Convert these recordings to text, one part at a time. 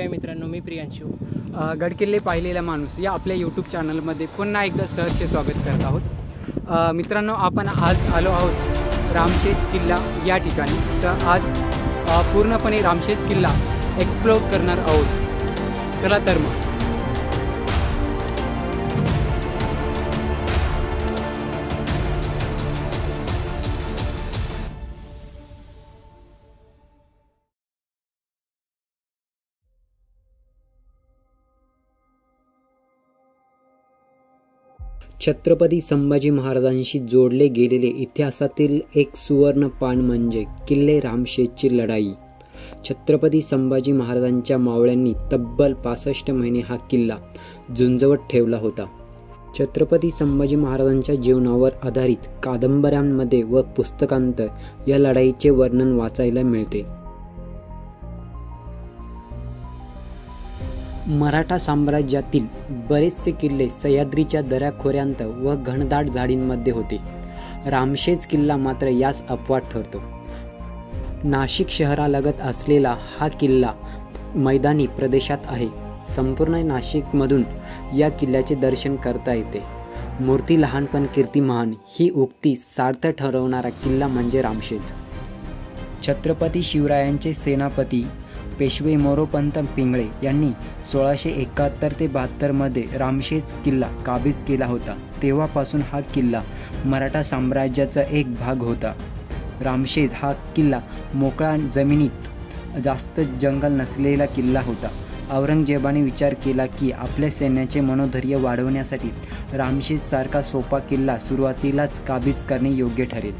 हाय मित्रांनो, मी प्रियांशू. गडकिल्ले पाहिलेला माणूस या आपल्या यूट्यूब चॅनलमध्ये पुन्हा एकदा सहर्ष स्वागत करत आहोत. मित्रांनो, आपण आज आलो आहोत रामशेज किल्ला या ठिकाणी. तर आज पूर्णपणे रामशेज किल्ला एक्सप्लोर करणार आहोत. चला तर मग. छत्रपती संभाजी महाराजांशी जोडले गेलेले इतिहासातील एक सुवर्ण पान म्हणजे किल्ले रामशेजची लढाई. छत्रपती संभाजी महाराजांच्या मावळ्यांनी तब्बल 65 महिने हा किल्ला झुंजवत ठेवला होता. छत्रपती संभाजी महाराजांच्या जीवनावर आधारित कादंबऱ्यांमध्ये व पुस्तकांत या लढाईचे वर्णन वाचायला मिळते. मराठा साम्राज्यातील बरेचसे किल्ले सह्याद्रीच्या दऱ्याखोऱ्यांत व घनदाट झाडींमध्ये होते. रामशेज किल्ला मात्र यास अपवाद ठरतो. नाशिक शहरालगत असलेला हा किल्ला मैदानी प्रदेशात आहे. संपूर्ण नाशिकमधून या किल्ल्याचे दर्शन करता येते. मूर्ती लहान पण कीर्ती महान ही उक्ती सार्थ ठरवणारा किल्ला म्हणजे रामशेज. छत्रपती शिवरायांचे सेनापती पेशवे मोरोपंत पिंगळे यांनी 1671 ते 72 मध्ये रामशेज किल्ला काबीज केला होता. तेव्हापासून हा किल्ला मराठा साम्राज्याचा एक भाग होता. रामशेज हा किल्ला मोकळा जमिनीत जास्त जंगल नसलेला किल्ला होता. औरंगजेबाने विचार केला की आपल्या सैन्याचे मनोधैर्य वाढवण्यासाठी रामशेज सारखा सोपा किल्ला सुरुवातीलाच काबीज करणे योग्य ठरेल.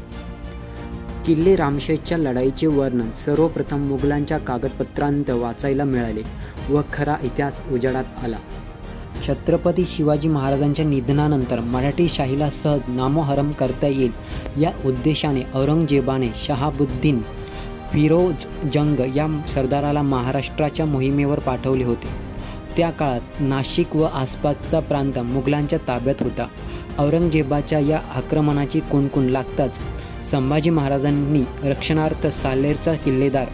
किल्ले रामशेजच्या लढाईचे वर्णन सर्वप्रथम मुघलांच्या कागदपत्रांत वाचायला मिळाले व खरा इतिहास उजेडात आला. छत्रपती शिवाजी महाराजांच्या निधनानंतर मराठी शाहीला सहज नामोहरम करता येईल या उद्देशाने औरंगजेबाने शहाबुद्दीन फिरोज जंग या सरदाराला महाराष्ट्राच्या मोहिमेवर पाठवले होते. त्या काळात नाशिक व आसपासचा प्रांत मुघलांच्या ताब्यात होता. औरंगजेबाच्या या आक्रमणाची कुणकुण लागताच संभाजी महाराजांनी रक्षणार्थ सालेरचा किल्लेदार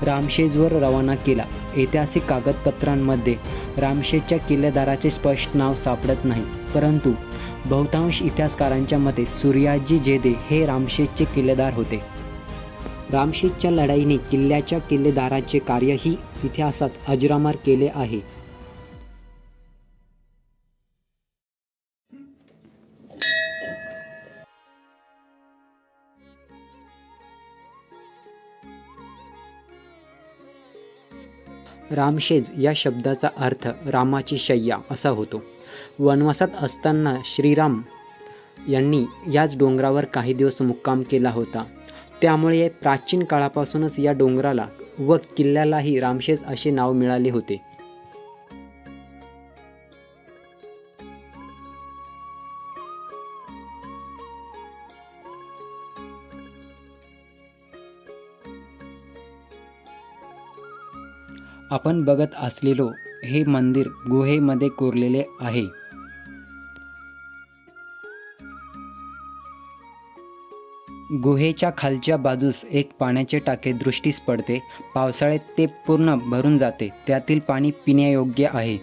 रामशेजवर रवाना केला. ऐतिहासिक कागदपत्रांमध्ये रामशेजच्या किल्लेदाराचे स्पष्ट नाव सापडत नाही, परंतु बहुतांश इतिहासकारांच्या मते सूर्याजी जेदे हे रामशेजचे किल्लेदार होते. रामशेजच्या लढाईने किल्ल्याच्या किल्लेदाराचे कार्यही इतिहासात अजरामर केले आहे. रामशेज या शब्दाचा अर्थ रामाची शय्या असा होतो. वनवासात असताना श्रीराम यांनी याच डोंगरावर काही दिवस मुक्काम केला होता. त्यामुळे प्राचीन काळापासूनच या डोंगराला व किल्ल्यालाही रामशेज असे नाव मिळाले होते. आपण बघत असलेलो हे मंदिर गुहेमध्ये कोरलेले आहे. गुहेच्या खालच्या बाजूस एक पाण्याचे टाके दृष्टीस पडते. पावसाळ्यात ते पूर्ण भरून जाते. त्यातील पाणी पिण्यायोग्य आहे.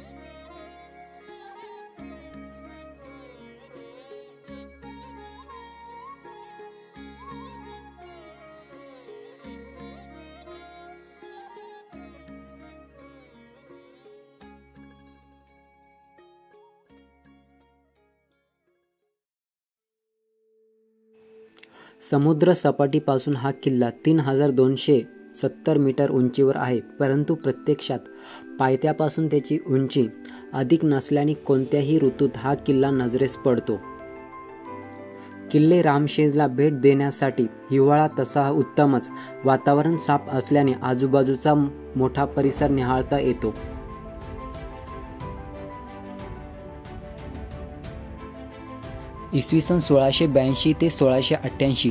समुद्र सपाटीपासून हा किल्ला 3270 मीटर उंचीवर आहे, परंतु प्रत्यक्षात पायथ्यापासून त्याची उंची अधिक नसल्याने कोणत्याही ऋतूत हा किल्ला नजरेस पडतो. किल्ले रामशेजला भेट देण्यासाठी हिवाळा तसा उत्तमच. वातावरण साफ असल्याने आजूबाजूचा मोठा परिसर निहाळता येतो. इसवी सन 1682 ते 1688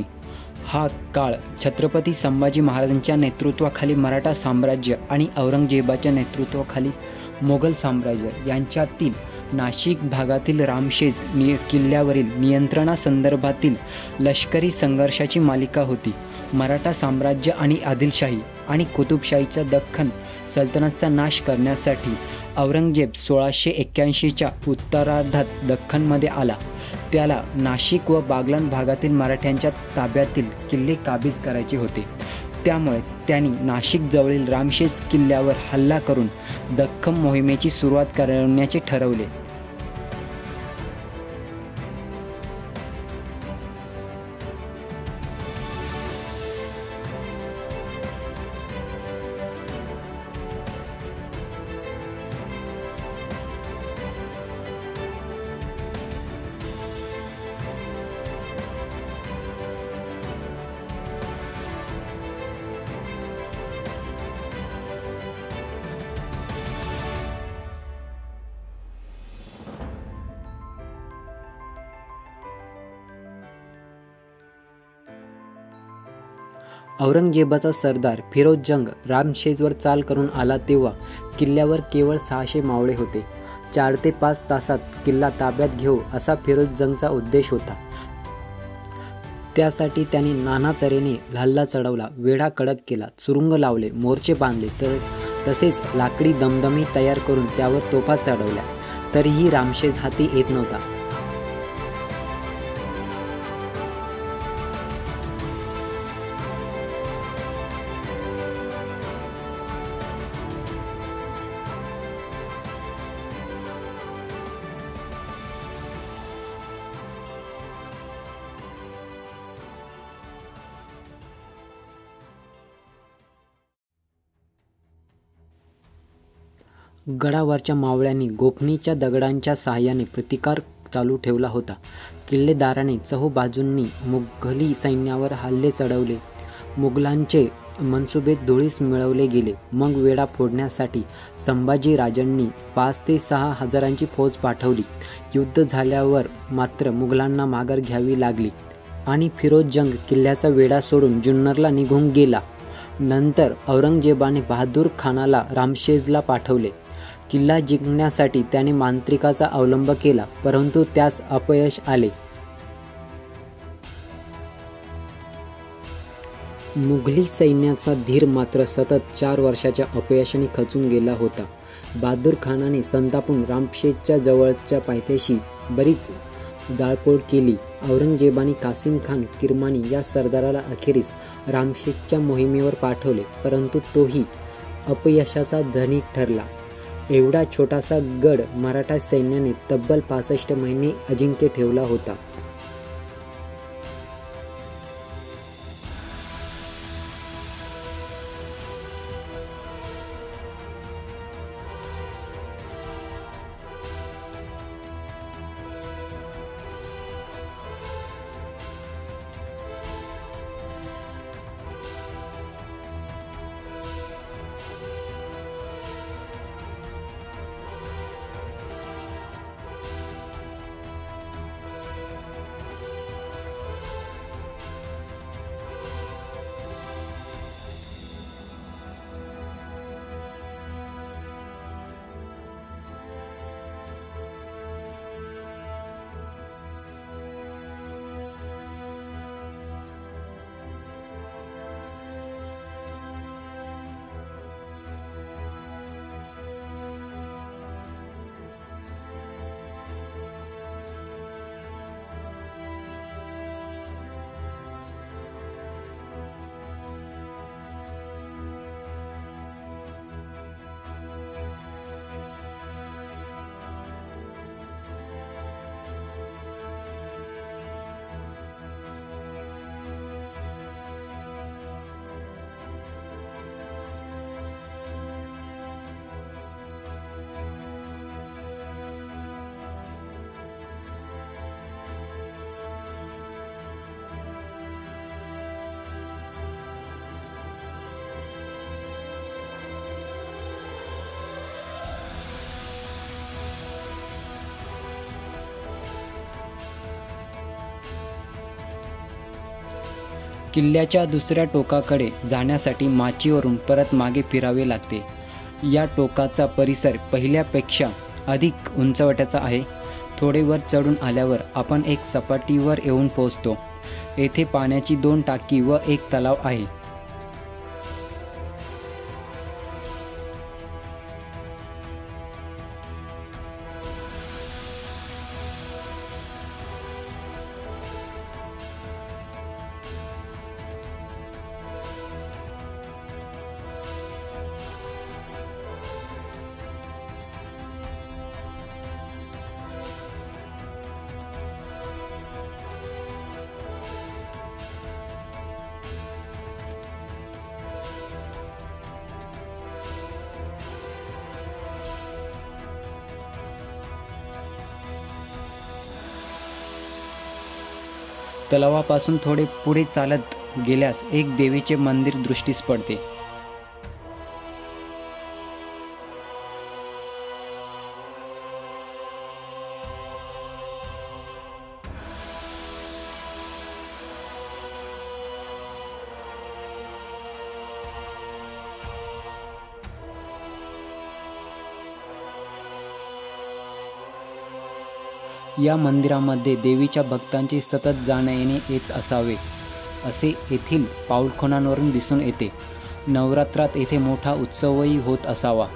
हा काळ छत्रपती संभाजी महाराजांच्या नेतृत्वाखाली मराठा साम्राज्य आणि औरंगजेबाच्या नेतृत्वाखाली मोगल साम्राज्य यांच्यातील नाशिक भागातील रामशेज किल्ल्यावरील नियंत्रणासंदर्भातील लष्करी संघर्षाची मालिका होती. मराठा साम्राज्य आणि आदिलशाही आणि कुतुबशाहीच्या दख्खन सल्तनतचा नाश करण्यासाठी औरंगजेब 1681च्या उत्तरार्धात दख्खनमध्ये आला. त्याला नाशिक व बागलाण भागातील मराठ्यांच्या ताब्यातील किल्ले काबीज करायचे होते. त्यामुळे त्यांनी नाशिकजवळील रामशेज किल्ल्यावर हल्ला करून दख्खन मोहिमेची सुरुवात करण्याचे ठरवले. औरंगजेबाचा सरदार फिरोज जंग रामशेजवर चाल करून आला तेव्हा किल्ल्यावर केवळ 600 मावळे होते. 4 ते 5 तासात किल्ला ताब्यात घेऊ असा फिरोज जंगचा उद्देश होता. त्यासाठी त्यांनी नाना तऱ्हेने हल्ला चढवला, वेढा कडक केला, सुरुंग लावले, मोर्चे बांधले, तसेच लाकडी दमदमी तयार करून त्यावर तोफा चढवल्या. तरीही रामशेज हाती येत नव्हता. गडावरच्या मावळ्यांनी गोफणीच्या दगडांच्या साहाय्याने प्रतिकार चालू ठेवला होता. किल्लेदाराने चहूबाजूंनी मुघली सैन्यावर हल्ले चढवले. मुघलांचे मनसुबे धुळीस मिळवले गेले. मग वेढा फोडण्यासाठी संभाजीराजांनी 5 ते 6 हजारांची फौज पाठवली. युद्ध झाल्यावर मात्र मुघलांना माघार घ्यावी लागली आणि फिरोज जंग किल्ल्याचा वेढा सोडून जुन्नरला निघून गेला. नंतर औरंगजेबाने बहादूर खानाला रामशेजला पाठवले. किल्ला जिंकण्यासाठी त्याने मांत्रिकाचा अवलंब केला, परंतु त्यास अपयश आले. मुघली सैन्याचा धीर मात्र सतत 4 वर्षाच्या अपयशाने खचून गेला होता. बहादूर खानाने संतापून रामशेजच्या जवळच्या पायथ्याशी बरीच जाळपोळ केली. औरंगजेबाने कासिम खान किरमानी या सरदाराला अखेरीस रामशेजच्या मोहिमेवर पाठवले, परंतु तोही अपयशाचा धनी ठरला. एवढा छोटासा गड मराठा सैन्याने तब्बल 65 महिने अजिंक्य ठेवला होता. किल्ल्याच्या दुसऱ्या टोकाकडे जाण्यासाठी माचीवरून परत मागे फिरावे लागते. या टोकाचा परिसर पहिल्यापेक्षा अधिक उंचवट्याचा आहे. थोडे वर चढून आल्यावर आपण एक सपाटीवर येऊन पोहोचतो. येथे पाण्याची 2 टाकी व एक तलाव आहे. तलावापासून थोडे पुढे चालत गेल्यास एक देवीचे मंदिर दृष्टीस पडते. या मंदिरामध्ये देवीच्या भक्तांचे सतत जाणे येणे येत असावे असे येथील पाऊलखुणांवरून दिसून येते. नवरात्रात येथे मोठा उत्सवही होत असावा.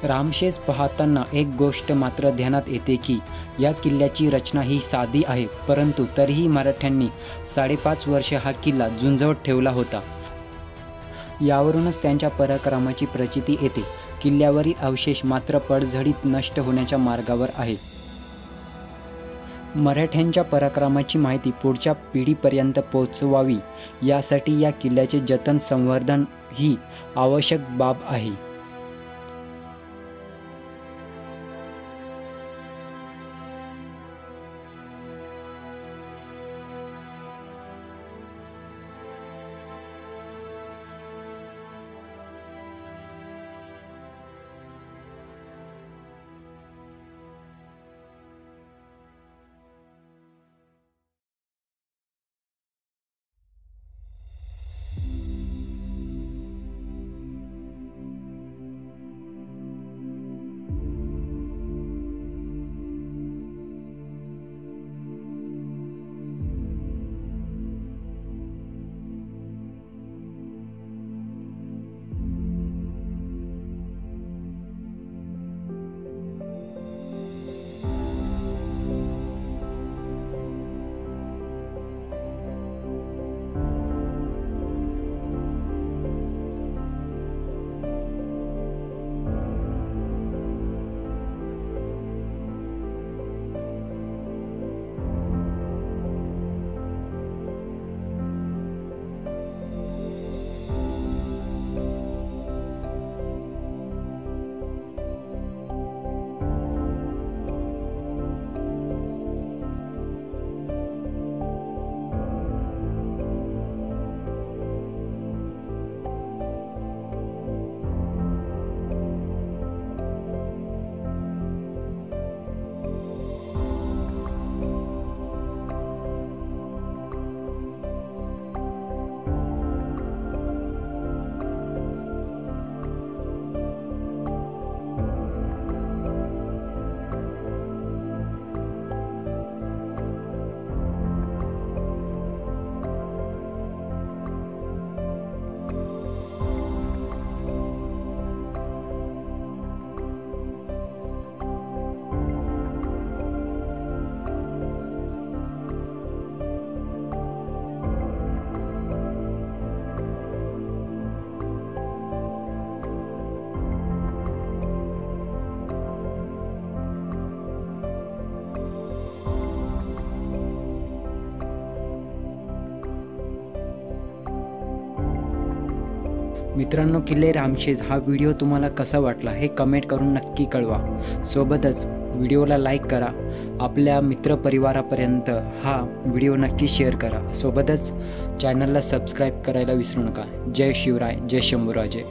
रामशेज पाहताना एक गोष्ट मात्र ध्यानात येते की या किल्ल्याची रचना ही साधी आहे, परंतु तरीही मराठ्यांनी 5.5 वर्षे हा किल्ला झुंजवत ठेवला होता. यावरूनच त्यांच्या पराक्रमाची प्रचिती येते. किल्ल्यावरील अवशेष मात्र पडझडीत नष्ट होण्याच्या मार्गावर आहेत. मराठ्यांच्या पराक्रमाची माहिती पुढच्या पिढीपर्यंत पोहोचवावी यासाठी या किल्ल्याचे जतन संवर्धन ही आवश्यक बाब आहे. मित्रांनो, किल्ले रामशेज हा व्हिडिओ तुम्हाला कसा वाटला हे कमेंट करून नक्की कळवा. सोबतच व्हिडिओला लाईक करा. आपल्या मित्रपरिवारापर्यंत हा व्हिडिओ नक्की शेअर करा. सोबतच चॅनलला सबस्क्राईब करायला विसरू नका. जय शिवराय, जय शंभूराजे.